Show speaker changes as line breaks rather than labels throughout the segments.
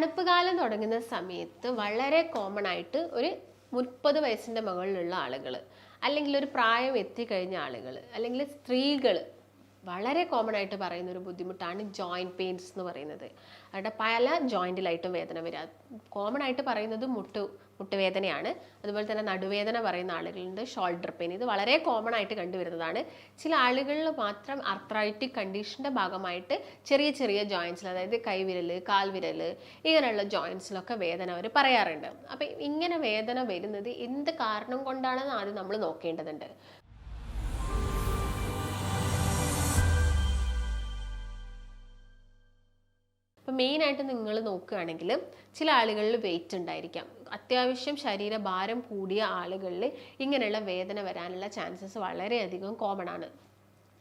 തണുപ്പ് കാലം തുടങ്ങുന്ന സമയത്ത് വളരെ കോമൺ ആയിട്ട് ഒരു 30 വയസ്സിൻ്റെ മുകളിലുള്ള ആളുകൾ, അല്ലെങ്കിൽ ഒരു പ്രായം എത്തിക്കഴിഞ്ഞ ആളുകൾ, അല്ലെങ്കിൽ സ്ത്രീകൾ വളരെ കോമൺ ആയിട്ട് പറയുന്ന ഒരു ബുദ്ധിമുട്ടാണ് ജോയിൻറ്റ് പെയിൻസ് എന്ന് പറയുന്നത്. അവരുടെ പല ജോയിൻറ്റിലായിട്ടും വേദന വരിക. കോമൺ ആയിട്ട് പറയുന്നത് മുട്ടുവേദനയാണ്. അതുപോലെ തന്നെ നടുവേദന പറയുന്ന ആളുകളുണ്ട്, ഷോൾഡർ പെയിൻ. ഇത് വളരെ കോമൺ ആയിട്ട് കണ്ടുവരുന്നതാണ്. ചില ആളുകളിൽ മാത്രം അർത്രൈറ്റിക് കണ്ടീഷൻ്റെ ഭാഗമായിട്ട് ചെറിയ ചെറിയ ജോയിൻസിൽ, അതായത് കൈവിരൽ, കാൽവിരൽ, ഇങ്ങനെയുള്ള ജോയിൻസിലൊക്കെ വേദന അവർ പറയാറുണ്ട്. അപ്പം ഇങ്ങനെ വേദന വരുന്നത് എന്ത് കാരണം കൊണ്ടാണെന്ന് ആദ്യം നമ്മൾ നോക്കേണ്ടതുണ്ട്. അപ്പോൾ മെയിനായിട്ട് നിങ്ങൾ നോക്കുകയാണെങ്കിൽ ചില ആളുകളിൽ വെയിറ്റ് ഉണ്ടായിരിക്കാം. അത്യാവശ്യം ശരീരഭാരം കൂടിയ ആളുകളിൽ ഇങ്ങനെയുള്ള വേദന വരാനുള്ള ചാൻസസ് വളരെയധികം കോമൺ ആണ്.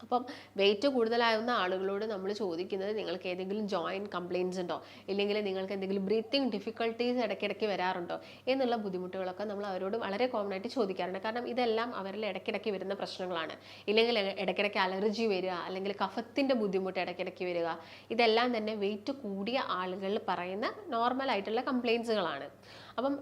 അപ്പം വെയിറ്റ് കൂടുതലാവുന്ന ആളുകളോട് നമ്മൾ ചോദിക്കുന്നത് നിങ്ങൾക്ക് ഏതെങ്കിലും ജോയിൻറ്റ് കംപ്ലയിൻസ് ഉണ്ടോ, ഇല്ലെങ്കിൽ നിങ്ങൾക്ക് എന്തെങ്കിലും ബ്രീത്തിങ് ഡിഫിക്കൽട്ടീസ് ഇടയ്ക്കിടയ്ക്ക് വരാറുണ്ടോ എന്നുള്ള ബുദ്ധിമുട്ടുകളൊക്കെ നമ്മൾ അവരോട് വളരെ കോമൺ ആയിട്ട് ചോദിക്കാറുണ്ട്. കാരണം ഇതെല്ലാം അവരിൽ ഇടയ്ക്കിടയ്ക്ക് വരുന്ന പ്രശ്നങ്ങളാണ്. ഇല്ലെങ്കിൽ ഇടയ്ക്കിടയ്ക്ക് അലർജി വരിക, അല്ലെങ്കിൽ കഫത്തിൻ്റെ ബുദ്ധിമുട്ട് ഇടയ്ക്കിടയ്ക്ക് വരിക, ഇതെല്ലാം തന്നെ വെയിറ്റ് കൂടിയ ആളുകളിൽ പറയുന്ന നോർമൽ ആയിട്ടുള്ള കംപ്ലയിൻസുകളാണ്. അപ്പം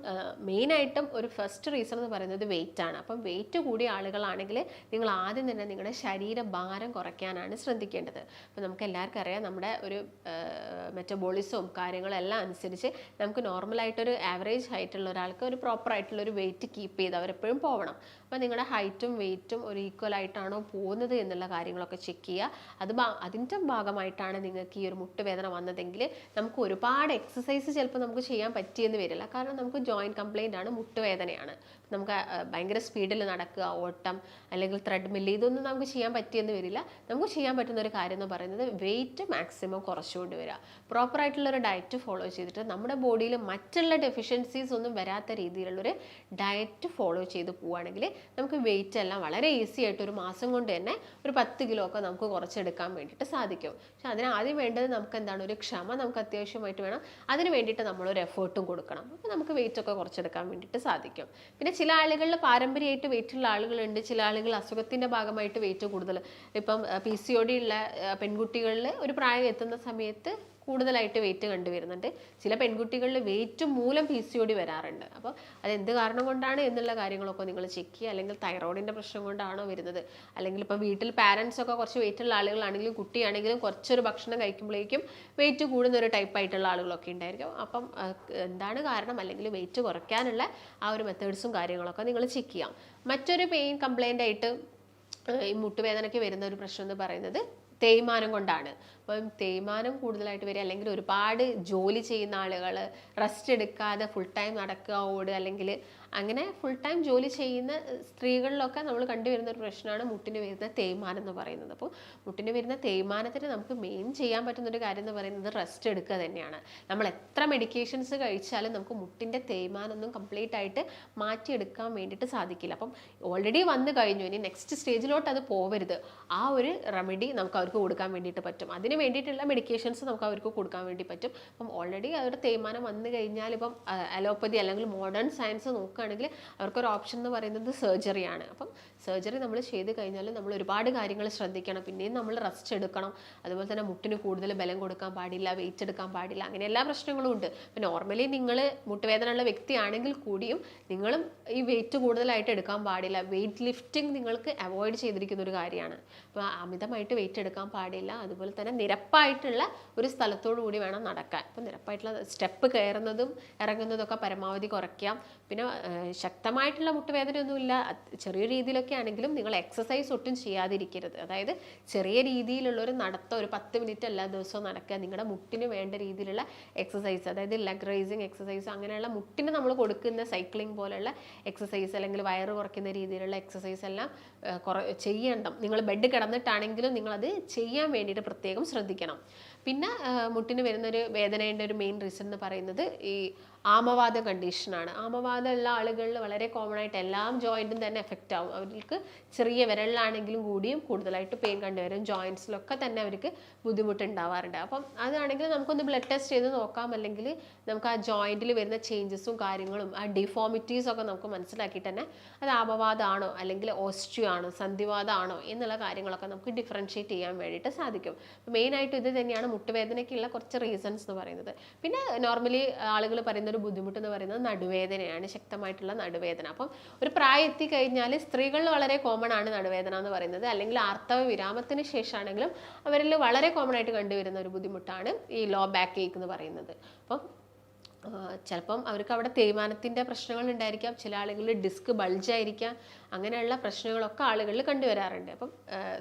മെയിനായിട്ടും ഒരു ഫസ്റ്റ് റീസൺ എന്ന് പറയുന്നത് വെയിറ്റ് ആണ്. അപ്പം വെയിറ്റ് കൂടിയ ആളുകളാണെങ്കിൽ നിങ്ങൾ ആദ്യം തന്നെ നിങ്ങളുടെ ശരീരഭാരം കുറയ്ക്കാനാണ് ശ്രദ്ധിക്കേണ്ടത്. അപ്പം നമുക്ക് എല്ലാവർക്കും അറിയാം, നമ്മുടെ ഒരു മെറ്റബോളിസവും കാര്യങ്ങളെല്ലാം അനുസരിച്ച് നമുക്ക് നോർമലായിട്ടൊരു ആവറേജ് ഹൈറ്റുള്ള ഒരാൾക്ക് ഒരു പ്രോപ്പറായിട്ടുള്ളൊരു വെയിറ്റ് കീപ്പ് ചെയ്ത് അവരെപ്പോഴും പോകണം. അപ്പം നിങ്ങളുടെ ഹൈറ്റും വെയിറ്റും ഒരു ഈക്വൽ ആയിട്ടാണോ പോകുന്നത് എന്നുള്ള കാര്യങ്ങളൊക്കെ ചെക്ക് ചെയ്യുക. അതിൻ്റെ ഭാഗമായിട്ടാണ് നിങ്ങൾക്ക് ഈ ഒരു മുട്ടുവേദന വന്നതെങ്കിൽ നമുക്ക് ഒരുപാട് എക്സസൈസ് ചിലപ്പോൾ നമുക്ക് ചെയ്യാൻ പറ്റിയെന്ന് വരില്ല. കാരണം നമുക്ക് ജോയിൻറ്റ് കംപ്ലയിൻ്റ് ആണ്, മുട്ടുവേദനയാണ്. നമുക്ക് ഭയങ്കര സ്പീഡിൽ നടക്കുക, ഓട്ടം, അല്ലെങ്കിൽ ത്രെഡ്മില്ല്, ഇതൊന്നും നമുക്ക് ചെയ്യാൻ പറ്റിയെന്ന് വരില്ല. നമുക്ക് ചെയ്യാൻ പറ്റുന്ന ഒരു കാര്യം എന്ന് പറയുന്നത് വെയിറ്റ് മാക്സിമം കുറച്ചുകൊണ്ട് വരിക, പ്രോപ്പറായിട്ടുള്ളൊരു ഡയറ്റ് ഫോളോ ചെയ്തിട്ട് നമ്മുടെ ബോഡിയിൽ മറ്റുള്ള ഡെഫിഷ്യൻസീസ് ഒന്നും വരാത്ത രീതിയിലുള്ളൊരു ഡയറ്റ് ഫോളോ ചെയ്ത് പോവുകയാണെങ്കിൽ നമുക്ക് വെയിറ്റ് എല്ലാം വളരെ ഈസി ആയിട്ട് ഒരു മാസം കൊണ്ട് തന്നെ ഒരു 10 കിലോ ഒക്കെ നമുക്ക് കുറച്ചെടുക്കാൻ വേണ്ടിയിട്ട് സാധിക്കും. പക്ഷെ അതിന് ആദ്യം വേണ്ടത് നമുക്ക് എന്താണ്, ഒരു ക്ഷമ നമുക്ക് അത്യാവശ്യമായിട്ട് വേണം. അതിന് വേണ്ടിയിട്ട് നമ്മളൊരു എഫേർട്ടും കൊടുക്കണം. അപ്പോൾ നമുക്ക് വെയിറ്റ് ഒക്കെ കുറച്ചെടുക്കാൻ വേണ്ടിയിട്ട് സാധിക്കും. പിന്നെ ചില ആളുകളിൽ പാരമ്പര്യമായിട്ട് വെയിറ്റുള്ള ആളുകളുണ്ട്, ചില ആളുകൾ അസുഖത്തിൻ്റെ ഭാഗമായിട്ട് വെയിറ്റ് കൂടുതൽ. ഇപ്പം PCOD ഉള്ള പെൺകുട്ടികളിൽ ഒരു പ്രായം എത്തുന്ന സമയത്ത് കൂടുതലായിട്ട് വെയിറ്റ് കണ്ടുവരുന്നുണ്ട്. ചില പെൺകുട്ടികളിൽ വെയിറ്റ് മൂലം PCOD വരാറുണ്ട്. അപ്പോൾ അതെന്ത് കാരണം കൊണ്ടാണ് എന്നുള്ള കാര്യങ്ങളൊക്കെ നിങ്ങൾ ചെക്ക് ചെയ്യുക. അല്ലെങ്കിൽ തൈറോയിഡിൻ്റെ പ്രശ്നം കൊണ്ടാണോ വരുന്നത്, അല്ലെങ്കിൽ ഇപ്പോൾ വീട്ടിൽ പാരൻസ് ഒക്കെ കുറച്ച് വെയിറ്റുള്ള ആളുകളാണെങ്കിലും കുട്ടിയാണെങ്കിലും കുറച്ചൊരു ഭക്ഷണം കഴിക്കുമ്പോഴേക്കും വെയിറ്റ് കൂടുന്ന ഒരു ടൈപ്പായിട്ടുള്ള ആളുകളൊക്കെ ഉണ്ടായിരിക്കും. അപ്പം എന്താണ് കാരണം, അല്ലെങ്കിൽ വെയിറ്റ് കുറയ്ക്കാനുള്ള ആ ഒരു മെത്തേഡ്സും കാര്യങ്ങളൊക്കെ നിങ്ങൾ ചെക്ക് ചെയ്യാം. മറ്റൊരു പെയിൻ കംപ്ലയിൻ്റ് ആയിട്ട് ഈ മുട്ടുവേദനയ്ക്ക് വരുന്ന ഒരു പ്രശ്നം എന്ന് പറയുന്നത് തേയ്മാനം കൊണ്ടാണ്. അപ്പം തേയ്മാനം കൂടുതലായിട്ട് വരിക, അല്ലെങ്കിൽ ഒരുപാട് ജോലി ചെയ്യുന്ന ആളുകൾ, റെസ്റ്റ് എടുക്കാതെ ഫുൾ ടൈം നടക്കുക, ഓടുക, അല്ലെങ്കിൽ അങ്ങനെ ഫുൾ ടൈം ജോലി ചെയ്യുന്ന സ്ത്രീകളിലൊക്കെ നമ്മൾ കണ്ടുവരുന്ന ഒരു പ്രശ്നമാണ് മുട്ടിന് വരുന്ന തേയ്മാനം എന്ന് പറയുന്നത്. അപ്പോൾ മുട്ടിന് വരുന്ന തേയ്മാനത്തിന് നമുക്ക് മെയിൻ ചെയ്യാൻ പറ്റുന്നൊരു കാര്യം എന്ന് പറയുന്നത് റെസ്റ്റ് എടുക്കുക തന്നെയാണ്. നമ്മൾ എത്ര മെഡിക്കേഷൻസ് കഴിച്ചാലും നമുക്ക് മുട്ടിൻ്റെ തേയ്മാനൊന്നും കംപ്ലീറ്റ് ആയിട്ട് മാറ്റിയെടുക്കാൻ വേണ്ടിയിട്ട് സാധിക്കില്ല. അപ്പം ഓൾറെഡി വന്നു കഴിഞ്ഞു, ഇനി നെക്സ്റ്റ് സ്റ്റേജിലോട്ട് അത് പോവരുത്. ആ ഒരു റെമഡി നമുക്ക് അവർക്ക് കൊടുക്കാൻ വേണ്ടിയിട്ട് പറ്റും. അതിന് വേണ്ടിയിട്ടുള്ള മെഡിക്കേഷൻസ് നമുക്ക് അവർക്ക് കൊടുക്കാൻ വേണ്ടി പറ്റും. അപ്പം ഓൾറെഡി അവരുടെ തേയ്മാനം വന്നു കഴിഞ്ഞാൽ ഇപ്പം അലോപ്പതി അല്ലെങ്കിൽ മോഡേൺ സയൻസ് നോക്കുകയാണെങ്കിൽ അവർക്കൊരു ഓപ്ഷൻ എന്ന് പറയുന്നത് സർജറിയാണ്. അപ്പം സർജറി നമ്മൾ ചെയ്ത് കഴിഞ്ഞാൽ നമ്മൾ ഒരുപാട് കാര്യങ്ങൾ ശ്രദ്ധിക്കണം. പിന്നെയും നമ്മൾ റെസ്റ്റ് എടുക്കണം. അതുപോലെ തന്നെ മുട്ടിന് കൂടുതൽ ബലം കൊടുക്കാൻ പാടില്ല, വെയിറ്റ് എടുക്കാൻ പാടില്ല, അങ്ങനെ എല്ലാ പ്രശ്നങ്ങളും ഉണ്ട്. അപ്പം നോർമലി നിങ്ങൾ മുട്ടുവേദന ഉള്ള വ്യക്തിയാണെങ്കിൽ കൂടിയും നിങ്ങളും ഈ വെയിറ്റ് കൂടുതലായിട്ട് എടുക്കാൻ പാടില്ല. വെയിറ്റ് ലിഫ്റ്റിംഗ് നിങ്ങൾക്ക് അവോയ്ഡ് ചെയ്തിരിക്കുന്ന ഒരു കാര്യമാണ്. അപ്പോൾ അമിതമായിട്ട് വെയിറ്റ് എടുക്കാൻ പാടില്ല. അതുപോലെ തന്നെ നിരപ്പായിട്ടുള്ള ഒരു സ്ഥലത്തോടു കൂടി വേണം നടക്കാൻ. അപ്പം നിരപ്പായിട്ടുള്ള സ്റ്റെപ്പ് കയറുന്നതും ഇറങ്ങുന്നതൊക്കെ പരമാവധി കുറയ്ക്കാം. പിന്നെ ശക്തമായിട്ടുള്ള മുട്ടുവേദനയൊന്നുമില്ല, ചെറിയ രീതിയിലൊക്കെ ആണെങ്കിലും നിങ്ങൾ എക്സസൈസ് ഒട്ടും ചെയ്യാതിരിക്കരുത്. അതായത് ചെറിയ രീതിയിലുള്ളൊരു നടത്തം, ഒരു 10 മിനിറ്റ് എല്ലാ ദിവസവും നടക്കുക. നിങ്ങളുടെ മുട്ടിന് വേണ്ട രീതിയിലുള്ള എക്സസൈസ്, അതായത് ലെഗ് റൈസിങ് എക്സസൈസ്, അങ്ങനെയുള്ള മുട്ടിന് നമ്മൾ കൊടുക്കുന്ന സൈക്ലിംഗ് പോലെയുള്ള എക്സസൈസ്, അല്ലെങ്കിൽ വയറ് കുറയ്ക്കുന്ന രീതിയിലുള്ള എക്സസൈസ് എല്ലാം ചെയ്യണം. നിങ്ങൾ ബെഡ് കിടന്നിട്ടാണെങ്കിലും നിങ്ങളത് ചെയ്യാൻ വേണ്ടിയിട്ട് പ്രത്യേകം ശ്രദ്ധിക്കണം. പിന്നെ മുട്ടിന് വരുന്നൊരു വേദനയുടെ ഒരു മെയിൻ റീസൺ എന്ന് പറയുന്നത് ഈ ആമവാദ കണ്ടീഷനാണ്. ആമവാദമുള്ള ആളുകളിൽ വളരെ കോമൺ ആയിട്ട് എല്ലാ ജോയിൻറ്റും തന്നെ എഫക്റ്റ് ആവും. അവർക്ക് ചെറിയ വിരലിലാണെങ്കിലും കൂടിയും കൂടുതലായിട്ട് പെയിൻ കണ്ടുവരും. ജോയിൻറ്റ്സിലൊക്കെ തന്നെ അവർക്ക് ബുദ്ധിമുട്ടുണ്ടാവാറുണ്ട്. അപ്പം അതാണെങ്കിൽ നമുക്കൊന്ന് ബ്ലഡ് ടെസ്റ്റ് ചെയ്ത് നോക്കാം, അല്ലെങ്കിൽ നമുക്ക് ആ ജോയിൻറ്റിൽ വരുന്ന ചേഞ്ചസും കാര്യങ്ങളും ആ ഡിഫോമിറ്റീസ് ഒക്കെ നമുക്ക് മനസ്സിലാക്കിയിട്ട് തന്നെ അത് ആമവാദമാണോ അല്ലെങ്കിൽ ഓസ്റ്റിയോ ആണോ സന്ധിവാദമാണോ എന്നുള്ള കാര്യങ്ങളൊക്കെ നമുക്ക് ഡിഫറൻഷ്യേറ്റ് ചെയ്യാൻ വേണ്ടിയിട്ട് സാധിക്കും. മെയിനായിട്ട് ഇത് തന്നെയാണ് മുട്ടുവേദനയ്ക്കുള്ള കുറച്ച് റീസൺസ് എന്ന് പറയുന്നത്. പിന്നെ നോർമലി ആളുകൾ പറയുന്ന ഒരു ബുദ്ധിമുട്ട് എന്ന് പറയുന്നത് നടുവേദനയാണ്, ശക്തമായിട്ടുള്ള നടുവേദന. അപ്പം ഒരു പ്രായം എത്തിക്കഴിഞ്ഞാൽ സ്ത്രീകളിൽ വളരെ കോമൺ ആണ് നടുവേദന എന്ന് പറയുന്നത്, അല്ലെങ്കിൽ ആർത്തവ വിരാമത്തിന് ശേഷമാണെങ്കിലും അവരിൽ വളരെ കോമൺ ആയിട്ട് കണ്ടുവരുന്ന ഒരു ബുദ്ധിമുട്ടാണ് ഈ ലോ ബാക്ക് ഏക്ക് എന്ന് പറയുന്നത്. അപ്പം ചിലപ്പം അവർക്ക് അവിടെ തേയ്മാനത്തിൻ്റെ പ്രശ്നങ്ങൾ ഉണ്ടായിരിക്കാം, ചില ആളുകളിൽ ഡിസ്ക് ബൾജായിരിക്കാം, അങ്ങനെയുള്ള പ്രശ്നങ്ങളൊക്കെ ആളുകളിൽ കണ്ടുവരാറുണ്ട്. അപ്പം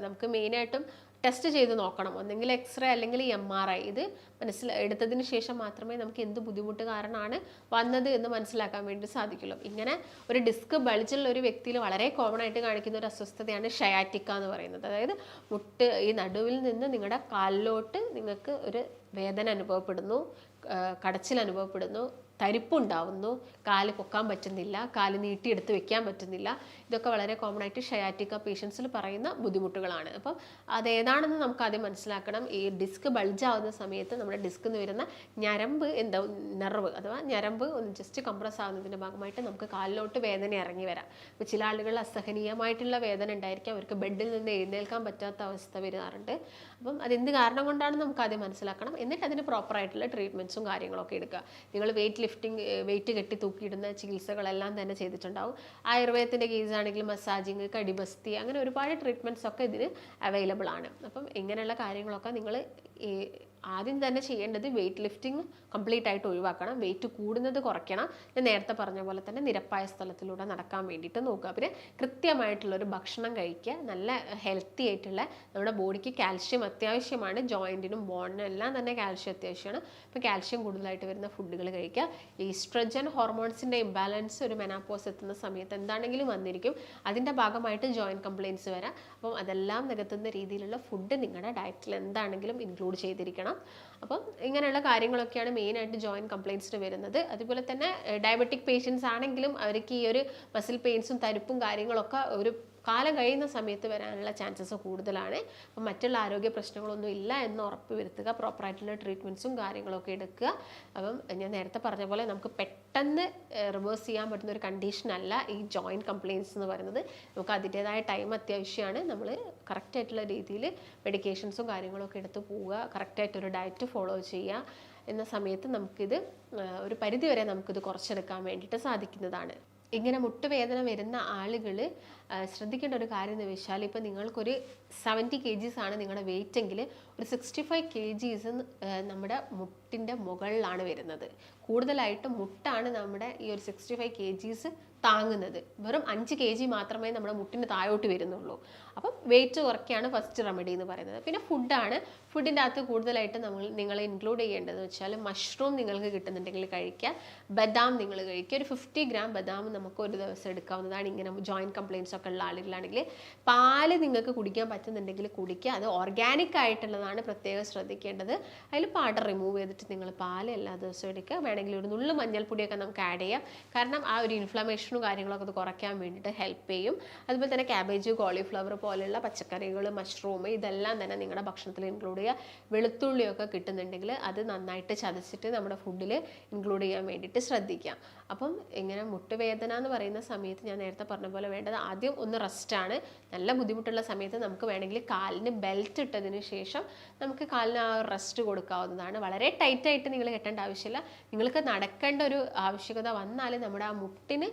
നമുക്ക് മെയിനായിട്ടും ടെസ്റ്റ് ചെയ്ത് നോക്കണം, ഒന്നെങ്കിൽ എക്സ്റേ അല്ലെങ്കിൽ MRI. ഇത് എടുത്തതിന് ശേഷം മാത്രമേ നമുക്ക് എന്ത് ബുദ്ധിമുട്ട് കാരണമാണ് വന്നത് എന്ന് മനസ്സിലാക്കാൻ വേണ്ടി സാധിക്കുള്ളൂ. ഇങ്ങനെ ഒരു ഡിസ്ക് ബൾജുള്ള ഒരു വ്യക്തിയിൽ വളരെ കോമൺ ആയിട്ട് കാണിക്കുന്ന ഒരു അസ്വസ്ഥതയാണ് ഷയാറ്റിക്ക എന്ന് പറയുന്നത്. അതായത് മുട്ട് ഈ നടുവിൽ നിന്ന് നിങ്ങളുടെ കാലിലോട്ട് നിങ്ങൾക്ക് ഒരു വേദന അനുഭവപ്പെടുന്നു, കടച്ചിൽ അനുഭവപ്പെടുന്നു, തരിപ്പുണ്ടാവുന്നു, കാല് പൊക്കാൻ പറ്റുന്നില്ല, കാല് നീട്ടിയെടുത്ത് വെക്കാൻ പറ്റുന്നില്ല. ഇതൊക്കെ വളരെ കോമൺ ആയിട്ട് ഷയാറ്റിക്ക പേഷ്യൻസിൽ പറയുന്ന ബുദ്ധിമുട്ടുകളാണ്. അപ്പം അതേതാണെന്ന് നമുക്ക് ആദ്യം മനസ്സിലാക്കണം. ഈ ഡിസ്ക് ബൾജാവുന്ന സമയത്ത് നമ്മുടെ ഡിസ്കിൽ നിന്ന് വരുന്ന ഞരമ്പ് നെർവ് അഥവാ ഞരമ്പ് ഒന്ന് ജസ്റ്റ് കംപ്രസ് ആവുന്നതിൻ്റെ ഭാഗമായിട്ട് നമുക്ക് കാലിലോട്ട് വേദന ഇറങ്ങി വരാം. അപ്പോൾ ചില ആളുകൾ അസഹനീയമായിട്ടുള്ള വേദന ഉണ്ടായിരിക്കും, അവർക്ക് ബെഡിൽ നിന്ന് എഴുന്നേൽക്കാൻ പറ്റാത്ത അവസ്ഥ വരാറുണ്ട്. അപ്പം അതെന്ത് കാരണം കൊണ്ടാണെന്ന് നമുക്ക് ആദ്യം മനസ്സിലാക്കണം. എന്നിട്ട് അതിന് പ്രോപ്പറായിട്ടുള്ള ട്രീറ്റ്മെൻറ്റ്സും കാര്യങ്ങളൊക്കെ എടുക്കുക. നിങ്ങൾ വെയിറ്റ് കെട്ടി തൂക്കിയിടുന്ന ചികിത്സകളെല്ലാം തന്നെ ചെയ്തിട്ടുണ്ടാവും. ആയുർവേദത്തിൻ്റെ കേസാണെങ്കിൽ മസാജിങ്, കടിബസ്തി, അങ്ങനെ ഒരുപാട് ട്രീറ്റ്മെൻറ്റ്സ് ഒക്കെ ഇതിന് അവൈലബിൾ ആണ്. അപ്പം ഇങ്ങനെയുള്ള കാര്യങ്ങളൊക്കെ നിങ്ങൾ ആദ്യം തന്നെ ചെയ്യേണ്ടത് വെയിറ്റ് ലിഫ്റ്റിംഗ് കംപ്ലീറ്റ് ആയിട്ട് ഒഴിവാക്കണം, വെയിറ്റ് കൂടുന്നത് കുറയ്ക്കണം. ഞാൻ നേരത്തെ പറഞ്ഞ പോലെ തന്നെ നിരപ്പായ സ്ഥലത്തിലൂടെ നടക്കാൻ വേണ്ടിയിട്ട് നോക്കുക. പിന്നെ കൃത്യമായിട്ടുള്ളൊരു ഭക്ഷണം കഴിക്കുക, നല്ല ഹെൽത്തി ആയിട്ടുള്ള, നമ്മുടെ ബോഡിക്ക് കാൽഷ്യം അത്യാവശ്യമാണ്, ജോയിൻറ്റിനും ബോണിനും എല്ലാം തന്നെ കാൽഷ്യം അത്യാവശ്യമാണ്. അപ്പോൾ കാൽഷ്യം കൂടുതലായിട്ട് വരുന്ന ഫുഡുകൾ കഴിക്കുക. ഈസ്ട്രജൻ ഹോർമോൺസിൻ്റെ ഇംബാലൻസ് ഒരു മെനാപ്പോസ് എത്തുന്ന സമയത്ത് എന്താണെങ്കിലും വന്നിരിക്കും. അതിൻ്റെ ഭാഗമായിട്ട് ജോയിൻറ്റ് കംപ്ലയിൻസ് വരാം. അപ്പം അതെല്ലാം നികത്തുന്ന രീതിയിലുള്ള ഫുഡ് നിങ്ങളുടെ ഡയറ്റിൽ എന്താണെങ്കിലും ഇൻക്ലൂഡ് ചെയ്തിരിക്കണം. അപ്പം ഇങ്ങനെയുള്ള കാര്യങ്ങളൊക്കെയാണ് മെയിനായിട്ട് ജോയിൻറ്റ് കംപ്ലയിൻസിന് വരുന്നത്. അതുപോലെ തന്നെ ഡയബറ്റിക് പേഷ്യൻസ് ആണെങ്കിലും അവർക്ക് ഈ ഒരു മസിൽ പെയിൻസും തരിപ്പും കാര്യങ്ങളൊക്കെ ഒരു കാലം കഴിയുന്ന സമയത്ത് വരാനുള്ള ചാൻസസ് കൂടുതലാണ്. അപ്പം മറ്റുള്ള ആരോഗ്യ പ്രശ്നങ്ങളൊന്നും ഇല്ല എന്ന് ഉറപ്പ് വരുത്തുക, പ്രോപ്പറായിട്ടുള്ള ട്രീറ്റ്മെൻറ്റ്സും കാര്യങ്ങളൊക്കെ എടുക്കുക. അപ്പം ഞാൻ നേരത്തെ പറഞ്ഞ പോലെ നമുക്ക് പെട്ടെന്ന് റിവേഴ്സ് ചെയ്യാൻ പറ്റുന്ന ഒരു കണ്ടീഷനല്ല ഈ ജോയിൻറ്റ് കംപ്ലയിൻസ് എന്ന് പറയുന്നത്. നമുക്ക് അതിൻ്റേതായ ടൈം അത്യാവശ്യമാണ്. നമ്മൾ കറക്റ്റായിട്ടുള്ള രീതിയിൽ മെഡിക്കേഷൻസും കാര്യങ്ങളൊക്കെ എടുത്ത് പോവുക, കറക്റ്റായിട്ടൊരു ഡയറ്റ് ഫോളോ ചെയ്യുക. എന്ന സമയത്ത് നമുക്കിത് ഒരു പരിധിവരെ നമുക്കിത് കുറച്ചെടുക്കാൻ വേണ്ടിയിട്ട് സാധിക്കുന്നതാണ്. ഇങ്ങനെ മുട്ടുവേദന വരുന്ന ആളുകൾ ശ്രദ്ധിക്കേണ്ട ഒരു കാര്യം എന്ന് വെച്ചാൽ, ഇപ്പോൾ നിങ്ങൾക്കൊരു 70 kgs ആണ് നിങ്ങളുടെ വെയിറ്റ് എങ്കിൽ ഒരു 65 kgs നമ്മുടെ മുട്ടിൻ്റെ മുകളിലാണ് വരുന്നത്. കൂടുതലായിട്ട് മുട്ടാണ് നമ്മുടെ ഈ ഒരു 65 kgs താങ്ങുന്നത്. വെറും 5 kg മാത്രമേ നമ്മുടെ മുട്ടിന് താഴോട്ട് വരുന്നുള്ളൂ. അപ്പം വെയിറ്റ് കുറയ്ക്കുകയാണ് ഫസ്റ്റ് റെമഡി എന്ന് പറയുന്നത്. പിന്നെ ഫുഡാണ്. ഫുഡിൻ്റെ അകത്ത് കൂടുതലായിട്ട് നിങ്ങൾ ഇൻക്ലൂഡ് ചെയ്യേണ്ടതെന്ന് വെച്ചാൽ മഷ്റൂം നിങ്ങൾക്ക് കിട്ടുന്നുണ്ടെങ്കിൽ കഴിക്കുക, ബദാം നിങ്ങൾ കഴിക്കുക. ഒരു 50 ഗ്രാം ബദാം നമുക്ക് ഒരു ദിവസം എടുക്കാവുന്നതാണ്. ഇങ്ങനെ ജോയിൻറ്റ് കംപ്ലയിൻസ് ഒക്കെ ഉള്ള ആളുകളാണെങ്കിൽ പാല് നിങ്ങൾക്ക് കുടിക്കാൻ പറ്റുന്നുണ്ടെങ്കിൽ കുടിക്കുക. അത് ഓർഗാനിക് ആയിട്ടുള്ളതാണ്, പ്രത്യേകം ശ്രദ്ധിക്കേണ്ടത്. അതിൽ പാട റിമൂവ് ചെയ്തിട്ട് നിങ്ങൾ പാല് എല്ലാ ദിവസവും എടുക്കുക. വേണമെങ്കിൽ ഒരു നുള്ളു മഞ്ഞൾപ്പൊടിയൊക്കെ നമുക്ക് ആഡ് ചെയ്യാം. കാരണം ആ ഒരു ഇൻഫ്ലമേഷനും കാര്യങ്ങളൊക്കെ അത് കുറയ്ക്കാൻ വേണ്ടിയിട്ട് ഹെൽപ്പ് ചെയ്യും. അതുപോലെ തന്നെ ക്യാബേജ്, കോളിഫ്ലവർ പോലെയുള്ള പച്ചക്കറികൾ, മഷ്റൂം, ഇതെല്ലാം തന്നെ നിങ്ങളുടെ ഭക്ഷണത്തിൽ ഇൻക്ലൂഡ് ചെയ്യുക. വെളുത്തുള്ളിയൊക്കെ കിട്ടുന്നുണ്ടെങ്കിൽ അത് നന്നായിട്ട് ചതച്ചിട്ട് നമ്മുടെ ഫുഡിൽ ഇൻക്ലൂഡ് ചെയ്യാൻ വേണ്ടിയിട്ട് ശ്രദ്ധിക്കാം. അപ്പം ഇങ്ങനെ മുട്ടുവേദന എന്ന് പറയുന്ന സമയത്ത് ഞാൻ നേരത്തെ പറഞ്ഞ പോലെ വേണ്ടത് ആദ്യം ഒന്ന് റെസ്റ്റാണ്. നല്ല ബുദ്ധിമുട്ടുള്ള സമയത്ത് നമുക്ക് വേണമെങ്കിൽ കാലിന് ബെൽറ്റ് ഇട്ടതിന് ശേഷം നമുക്ക് കാലിന് ആ റെസ്റ്റ് കൊടുക്കാവുന്നതാണ്. വളരെ ടൈറ്റായിട്ട് നിങ്ങൾ കെട്ടേണ്ട ആവശ്യമില്ല. നിങ്ങൾക്ക് നടക്കേണ്ട ഒരു ആവശ്യകത വന്നാൽ നമ്മുടെ ആ മുട്ടിന്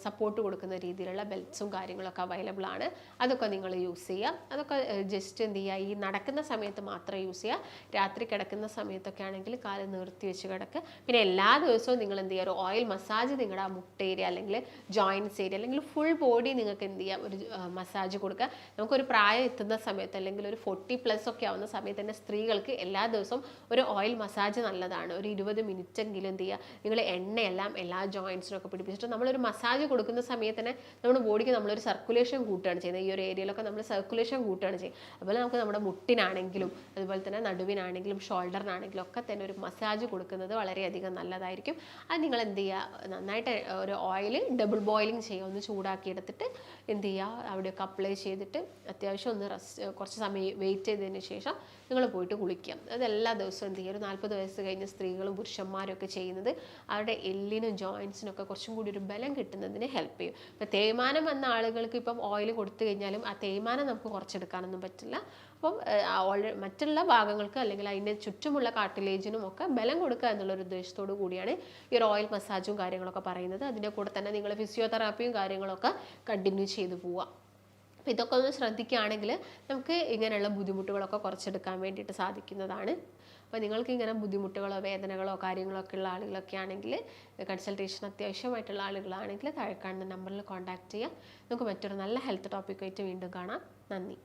സപ്പോർട്ട് കൊടുക്കുന്ന രീതിയിലുള്ള ബെൽറ്റ്സും കാര്യങ്ങളൊക്കെ അവൈലബിൾ ആണ്. അതൊക്കെ നിങ്ങൾ യൂസ് ചെയ്യുക. അതൊക്കെ ജസ്റ്റ് എന്ത് ചെയ്യുക, ഈ നടക്കുന്ന സമയത്ത് മാത്രം യൂസ് ചെയ്യുക. രാത്രി കിടക്കുന്ന സമയത്തൊക്കെ ആണെങ്കിൽ കാല് നിർത്തി വെച്ച് കിടക്കുക. പിന്നെ എല്ലാ ദിവസവും നിങ്ങൾ എന്ത് ചെയ്യുക, ഒരു ഓയിൽ മസാജ് നിങ്ങളുടെ ആ മുട്ട ഏരിയ അല്ലെങ്കിൽ ജോയിൻറ്റ്സ് ഏരിയ അല്ലെങ്കിൽ ഫുൾ ബോഡി നിങ്ങൾക്ക് എന്ത് ചെയ്യാം, ഒരു മസാജ് കൊടുക്കുക. നമുക്കൊരു പ്രായം എത്തുന്ന സമയത്ത് അല്ലെങ്കിൽ ഒരു 40+ ഒക്കെ ആവുന്ന സമയത്ത് തന്നെ സ്ത്രീകൾക്ക് എല്ലാ ദിവസവും ഒരു ഓയിൽ മസാജ് നല്ലതാണ്. ഒരു 20 മിനിറ്റ് എങ്കിലും എന്ത് ചെയ്യുക, നിങ്ങൾ എണ്ണയെല്ലാം എല്ലാ ജോയിൻറ്റ്സിനൊക്കെ പിടിപ്പിച്ച് യോജിപ്പിച്ചിട്ട് നമ്മളൊരു മസാജ് കൊടുക്കുന്ന സമയത്ത് തന്നെ നമ്മുടെ ബോഡിക്ക് നമ്മളൊരു സർക്കുലേഷൻ കൂട്ടുകയാണ് ചെയ്യുന്നത്. ഈ ഒരു ഏരിയയിലൊക്കെ നമ്മൾ സർക്കുലേഷൻ കൂട്ടുകയാണ് ചെയ്യുന്നത്. അതുപോലെ നമുക്ക് നമ്മുടെ മുട്ടിനാണെങ്കിലും അതുപോലെ തന്നെ നടുവിനാണെങ്കിലും ഷോൾഡറിനാണെങ്കിലും ഒക്കെ തന്നെ ഒരു മസാജ് കൊടുക്കുന്നത് വളരെയധികം നല്ലതായിരിക്കും. അത് നിങ്ങൾ എന്ത് ചെയ്യുക, നന്നായിട്ട് ഒരു ഓയിൽ ഡബിൾ ബോയിലിംഗ് ചെയ്യുക, ഒന്ന് ചൂടാക്കി എടുത്തിട്ട് എന്ത് ചെയ്യുക, അവിടെയൊക്കെ അപ്ലൈ ചെയ്തിട്ട് അത്യാവശ്യം ഒന്ന് കുറച്ച് സമയം വെയിറ്റ് ചെയ്തതിന് ശേഷം നിങ്ങൾ പോയിട്ട് കുളിക്കുക. അത് എല്ലാ ദിവസവും എന്ത് ചെയ്യുക, ഒരു 40 വയസ്സ് കഴിഞ്ഞ സ്ത്രീകളും പുരുഷന്മാരും ഒക്കെ ചെയ്യുന്നത് അവരുടെ എല്ലിനും ജോയിൻസിനൊക്കെ കുറച്ചും കൂടി ഒരു ബലം കിട്ടുന്നതിന് ഹെൽപ്പ് ചെയ്യും. ഇപ്പം തേയ്മാനം വന്ന ആളുകൾക്ക് ഇപ്പം ഓയിൽ കൊടുത്തു കഴിഞ്ഞാലും ആ തേയ്മാനം നമുക്ക് കുറച്ചെടുക്കാനൊന്നും പറ്റില്ല. അപ്പം മറ്റുള്ള ഭാഗങ്ങൾക്ക് അല്ലെങ്കിൽ അതിൻ്റെ ചുറ്റുമുള്ള കാർട്ടിലേജിനും ഒക്കെ ബലം കൊടുക്കുക എന്നുള്ളൊരു ഉദ്ദേശത്തോടു കൂടിയാണ് ഈ ഒരു ഓയിൽ മസാജും കാര്യങ്ങളൊക്കെ പറയുന്നത്. അതിൻ്റെ കൂടെ തന്നെ നിങ്ങൾ ഫിസിയോതെറാപ്പിയും കാര്യങ്ങളൊക്കെ കണ്ടിന്യൂ ചെയ്തു പോവുക. അപ്പോൾ ഇതൊക്കെ ഒന്ന് ശ്രദ്ധിക്കുകയാണെങ്കിൽ നമുക്ക് ഇങ്ങനെയുള്ള ബുദ്ധിമുട്ടുകളൊക്കെ കുറച്ചെടുക്കാൻ വേണ്ടിയിട്ട് സാധിക്കുന്നതാണ്. അപ്പോൾ നിങ്ങൾക്ക് ഇങ്ങനെ ബുദ്ധിമുട്ടുകളോ വേദനകളോ കാര്യങ്ങളോ ഒക്കെ ഉള്ള ആളുകളൊക്കെ ആണെങ്കിൽ, കൺസൾട്ടേഷൻ അത്യാവശ്യമായിട്ടുള്ള ആളുകളാണെങ്കിൽ താഴെ കാണുന്ന നമ്പറിൽ കോൺടാക്റ്റ് ചെയ്യുക. നമുക്ക് മറ്റൊരു നല്ല ഹെൽത്ത് ടോപ്പിക്കുമായിട്ട് വീണ്ടും കാണാം. നന്ദി.